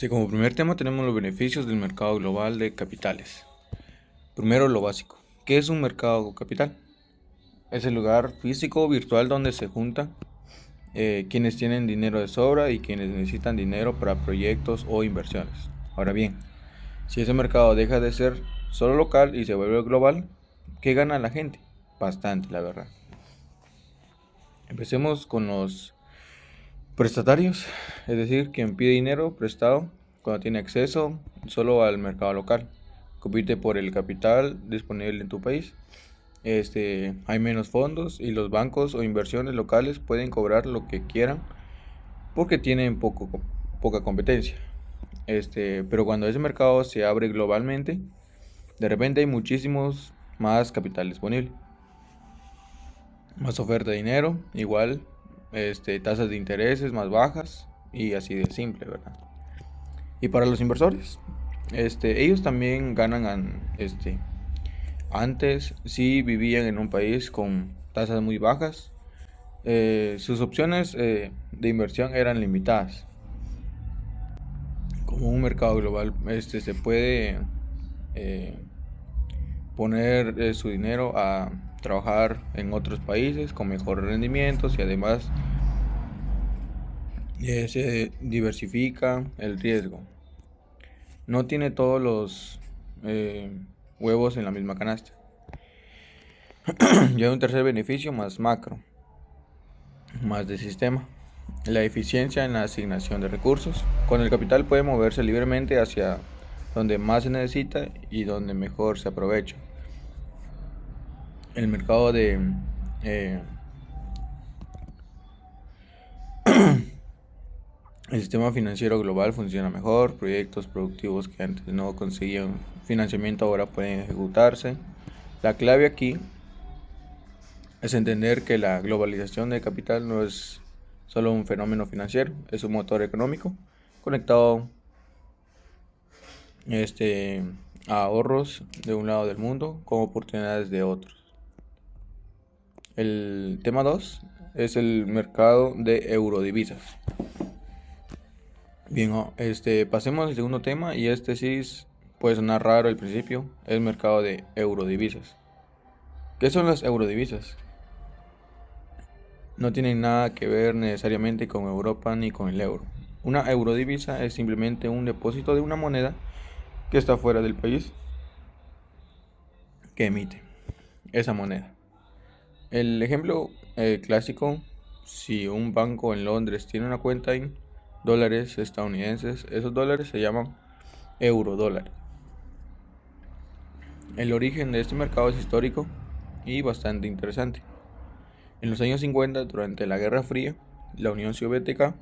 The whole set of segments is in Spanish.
Como primer tema tenemos los beneficios del mercado global de capitales. Primero, lo básico. ¿Qué es un mercado capital? Es el lugar físico o virtual donde se juntan quienes tienen dinero de sobra y quienes necesitan dinero para proyectos o inversiones. Ahora bien, si ese mercado deja de ser solo local y se vuelve global, ¿qué gana la gente? Bastante, la verdad. Empecemos con los prestatarios, es decir, quien pide dinero prestado cuando tiene acceso solo al mercado local, compite por el capital disponible en tu país. Hay menos fondos y los bancos o inversiones locales pueden cobrar lo que quieran porque tienen poca competencia. Pero cuando ese mercado se abre globalmente, de repente hay muchísimos más capital disponible, más oferta de dinero, igual, tasas de intereses más bajas y así de simple, ¿verdad? Y para los inversores, ellos también ganan, antes sí vivían en un país con tasas muy bajas, sus opciones de inversión eran limitadas. Como un mercado global, se puede eh, poner su dinero a trabajar en otros países con mejores rendimientos y además se diversifica el riesgo. No tiene todos los huevos en la misma canasta. Y hay un tercer beneficio más macro, más de sistema. La eficiencia en la asignación de recursos. Con el capital puede moverse libremente hacia donde más se necesita y donde mejor se aprovecha. El mercado de el sistema financiero global funciona mejor, proyectos productivos que antes no conseguían financiamiento ahora pueden ejecutarse. La clave aquí es entender que la globalización del capital no es solo un fenómeno financiero, es un motor económico conectado a ahorros de un lado del mundo con oportunidades de otros. El tema 2 es el mercado de eurodivisas. Bien, pasemos al segundo tema y sí puede sonar raro al principio, el mercado de eurodivisas. ¿Qué son las eurodivisas? No tienen nada que ver necesariamente con Europa ni con el euro. Una eurodivisa es simplemente un depósito de una moneda que está fuera del país que emite esa moneda. El ejemplo clásico, si un banco en Londres tiene una cuenta en dólares estadounidenses, esos dólares se llaman eurodólares. El origen de este mercado es histórico y bastante interesante. En los años 50, durante la Guerra Fría, la Unión Soviética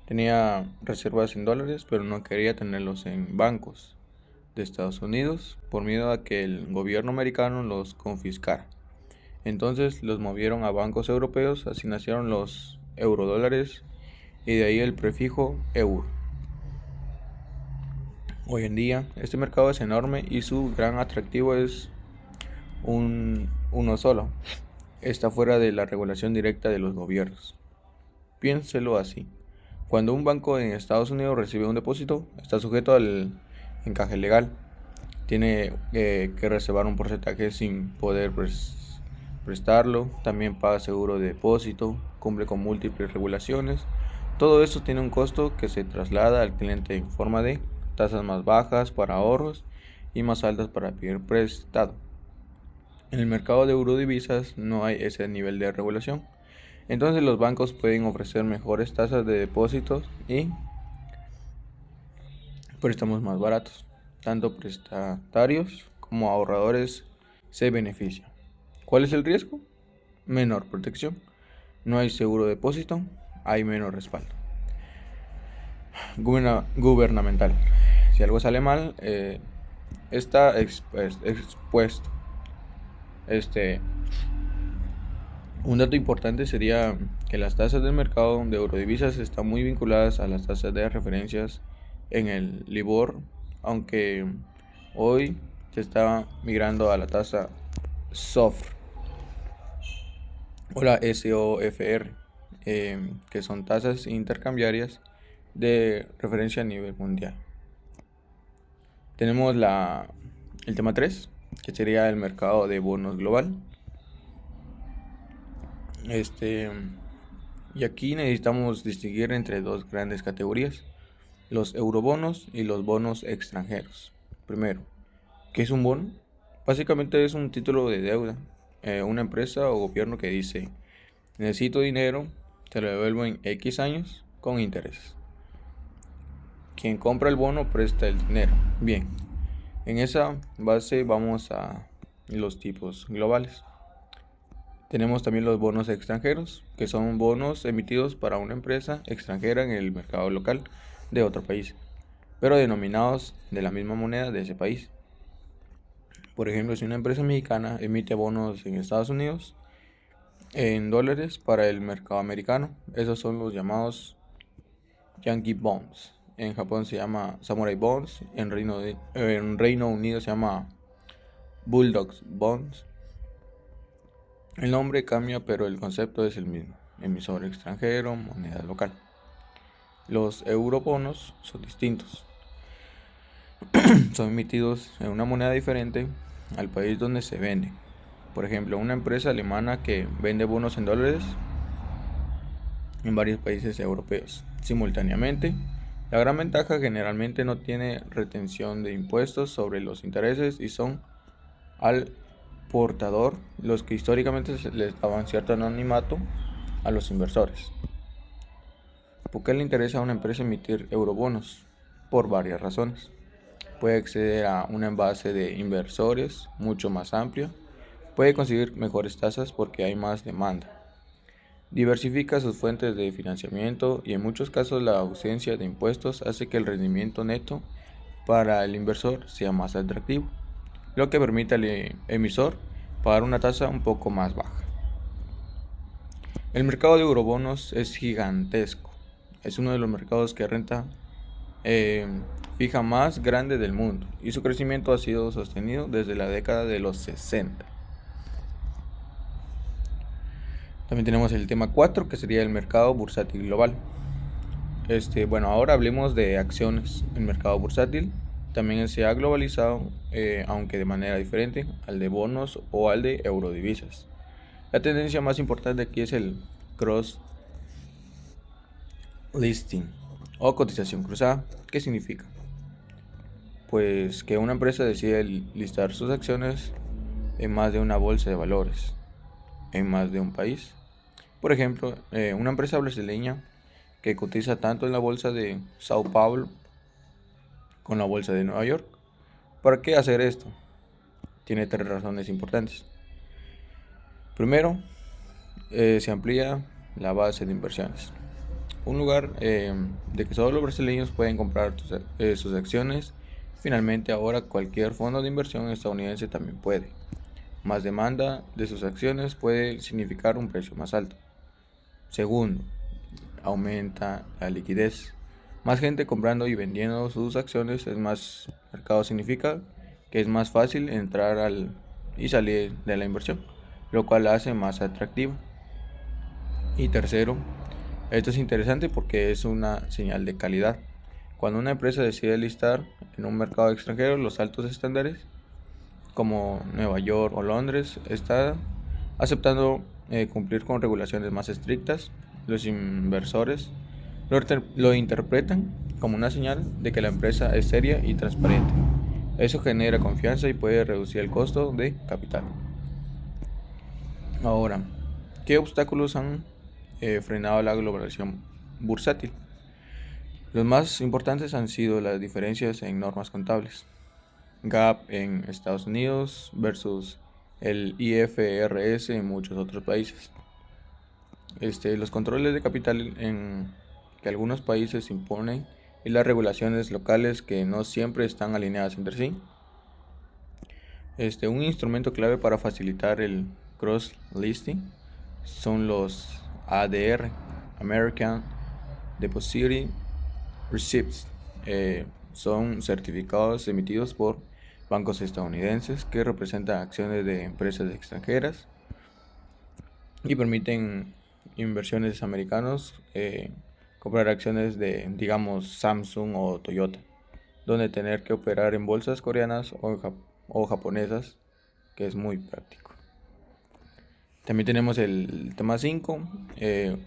tenía reservas en dólares, pero no quería tenerlos en bancos de Estados Unidos por miedo a que el gobierno americano los confiscara. Entonces los movieron a bancos europeos, así nacieron los eurodólares y de ahí el prefijo euro. Hoy en día este mercado es enorme y su gran atractivo es uno solo. Está fuera de la regulación directa de los gobiernos. Piénselo así. Cuando un banco en Estados Unidos recibe un depósito, está sujeto al encaje legal. Tiene que reservar un porcentaje sin poder prestarlo. También paga seguro de depósito, cumple con múltiples regulaciones. Todo eso tiene un costo que se traslada al cliente en forma de tasas más bajas para ahorros y más altas para pedir prestado. En el mercado de eurodivisas no hay ese nivel de regulación. Entonces los bancos pueden ofrecer mejores tasas de depósitos y préstamos más baratos. Tanto prestatarios como ahorradores se benefician. ¿Cuál es el riesgo? Menor protección. No hay seguro de depósito, hay menos respaldo. Gubernamental. Si algo sale mal, está expuesto. Un dato importante sería que las tasas del mercado de eurodivisas están muy vinculadas a las tasas de referencias en el LIBOR, aunque hoy se está migrando a la tasa SOFR o la SOFR, que son tasas intercambiarias de referencia a nivel mundial. Tenemos el tema 3, que sería el mercado de bonos global. Y aquí necesitamos distinguir entre dos grandes categorías: los eurobonos y los bonos extranjeros. Primero, ¿qué es un bono? Básicamente es un título de deuda. Una empresa o gobierno que dice: necesito dinero, te lo devuelvo en X años con intereses. Quien compra el bono presta el dinero. Bien, en esa base vamos a los tipos globales. Tenemos también los bonos extranjeros, que son bonos emitidos para una empresa extranjera en el mercado local de otro país, pero denominados de la misma moneda de ese país. Por ejemplo, si una empresa mexicana emite bonos en Estados Unidos en dólares para el mercado americano, esos son los llamados Yankee Bonds. En Japón se llama Samurai Bonds, en Reino Unido se llama Bulldogs Bonds. El nombre cambia, pero el concepto es el mismo: emisor extranjero, moneda local. Los eurobonos son distintos. Son emitidos en una moneda diferente al país donde se venden. Por ejemplo, una empresa alemana que vende bonos en dólares en varios países europeos simultáneamente. La gran ventaja: generalmente no tiene retención de impuestos sobre los intereses y son al portador los que históricamente les daban cierto anonimato a los inversores. ¿Por qué le interesa a una empresa emitir eurobonos? Por varias razones. Puede acceder a una base de inversores mucho más amplia, puede conseguir mejores tasas porque hay más demanda, diversifica sus fuentes de financiamiento y en muchos casos la ausencia de impuestos hace que el rendimiento neto para el inversor sea más atractivo, lo que permite al emisor pagar una tasa un poco más baja. El mercado de eurobonos es gigantesco. Es uno de los mercados que renta fija más grande del mundo y su crecimiento ha sido sostenido desde la década de los 60. También tenemos el tema 4, que sería el mercado bursátil global. Ahora hablemos de acciones. El mercado bursátil también se ha globalizado, aunque de manera diferente al de bonos o al de eurodivisas. La tendencia más importante aquí es el cross listing o cotización cruzada. ¿Qué significa? Pues que una empresa decide listar sus acciones en más de una bolsa de valores, en más de un país. Por ejemplo, una empresa brasileña que cotiza tanto en la bolsa de Sao Paulo con la bolsa de Nueva York. ¿Para qué hacer esto? Tiene 3 razones importantes. Primero, se amplía la base de inversiones. Un lugar de que solo los brasileños pueden comprar sus acciones. Finalmente, ahora cualquier fondo de inversión estadounidense también puede. Más demanda de sus acciones puede significar un precio más alto. Segundo, aumenta la liquidez. Más gente comprando y vendiendo sus acciones es más mercado, significa que es más fácil entrar y salir de la inversión, lo cual la hace más atractiva. Y tercero, esto es interesante porque es una señal de calidad. Cuando una empresa decide listar en un mercado extranjero, los altos estándares como Nueva York o Londres está aceptando cumplir con regulaciones más estrictas. Los inversores lo interpretan como una señal de que la empresa es seria y transparente. Eso genera confianza y puede reducir el costo de capital. Ahora, ¿qué obstáculos han frenado la globalización bursátil? Los más importantes han sido las diferencias en normas contables. GAAP en Estados Unidos versus el IFRS en muchos otros países. Los controles de capital que algunos países imponen y las regulaciones locales que no siempre están alineadas entre sí. Un instrumento clave para facilitar el cross-listing son los ADR, American Depository Receipts. Son certificados emitidos por bancos estadounidenses que representan acciones de empresas extranjeras y permiten inversiones americanos comprar acciones de, digamos, Samsung o Toyota, donde tener que operar en bolsas coreanas o japonesas, que es muy práctico. También tenemos el tema 5,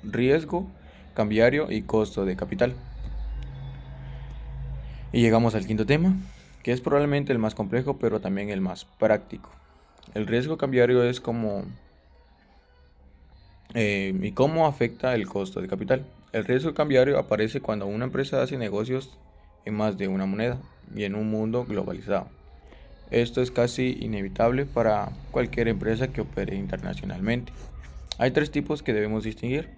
riesgo cambiario y costo de capital. Y llegamos al quinto tema, que es probablemente el más complejo, pero también el más práctico. El riesgo cambiario es y cómo afecta el costo de capital. El riesgo cambiario aparece cuando una empresa hace negocios en más de una moneda y en un mundo globalizado. Esto es casi inevitable para cualquier empresa que opere internacionalmente. Hay tres tipos que debemos distinguir,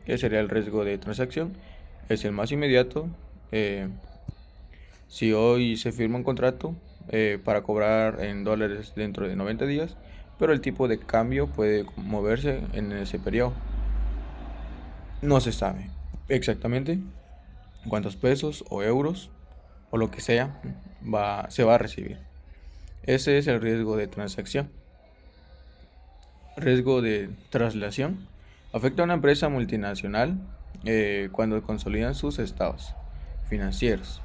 que sería el riesgo de transacción, es el más inmediato. Si hoy se firma un contrato para cobrar en dólares dentro de 90 días, pero el tipo de cambio puede moverse en ese periodo. No se sabe exactamente cuántos pesos o euros o lo que sea se va a recibir. Ese es el riesgo de transacción. Riesgo de traslación afecta a una empresa multinacional cuando consolidan sus estados financieros.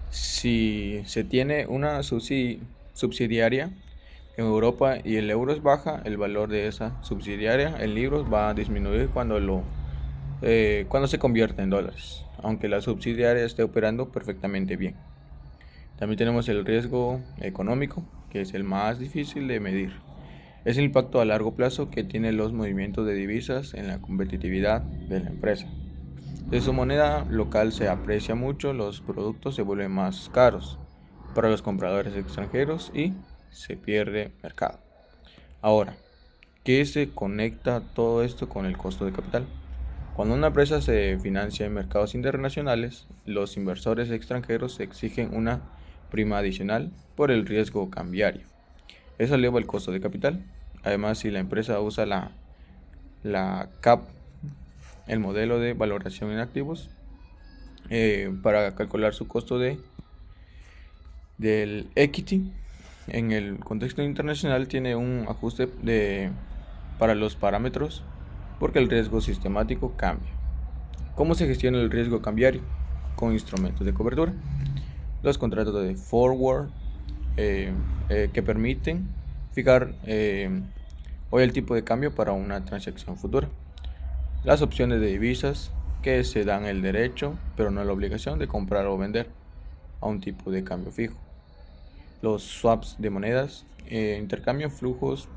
Si se tiene una subsidiaria en Europa y el euro es baja, el valor de esa subsidiaria en libros va a disminuir cuando se convierte en dólares, aunque la subsidiaria esté operando perfectamente bien. También tenemos el riesgo económico, que es el más difícil de medir. Es el impacto a largo plazo que tienen los movimientos de divisas en la competitividad de la empresa. Si su moneda local se aprecia mucho, los productos se vuelven más caros para los compradores extranjeros y se pierde mercado. Ahora, ¿qué se conecta todo esto con el costo de capital? Cuando una empresa se financia en mercados internacionales, los inversores extranjeros exigen una prima adicional por el riesgo cambiario. Eso eleva el costo de capital. Además, si la empresa usa la CAP, el modelo de valoración en activos, para calcular su costo del equity, en el contexto internacional tiene un ajuste para los parámetros porque el riesgo sistemático cambia. ¿Cómo se gestiona el riesgo cambiario? Con instrumentos de cobertura. Los contratos de forward que permiten fijar hoy el tipo de cambio para una transacción futura. Las opciones de divisas que se dan el derecho, pero no la obligación de comprar o vender a un tipo de cambio fijo. Los swaps de monedas intercambian flujos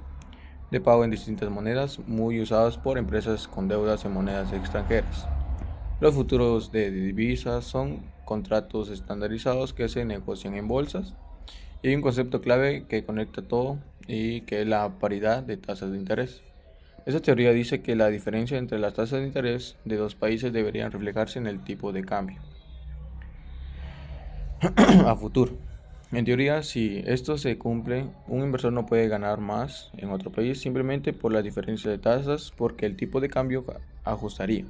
de pago en distintas monedas muy usados por empresas con deudas en monedas extranjeras. Los futuros de divisas son contratos estandarizados que se negocian en bolsas y hay un concepto clave que conecta todo y que es la paridad de tasas de interés. Esta teoría dice que la diferencia entre las tasas de interés de dos países deberían reflejarse en el tipo de cambio a futuro. En teoría, si esto se cumple, un inversor no puede ganar más en otro país simplemente por la diferencia de tasas porque el tipo de cambio ajustaría.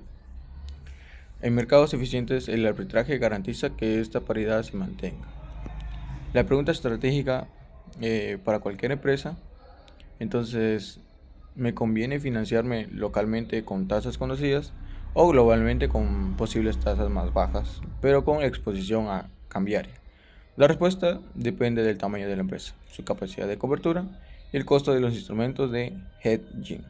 En mercados eficientes, el arbitraje garantiza que esta paridad se mantenga. La pregunta estratégica para cualquier empresa, entonces, ¿me conviene financiarme localmente con tasas conocidas o globalmente con posibles tasas más bajas, pero con exposición a cambiaria? La respuesta depende del tamaño de la empresa, su capacidad de cobertura y el costo de los instrumentos de hedging.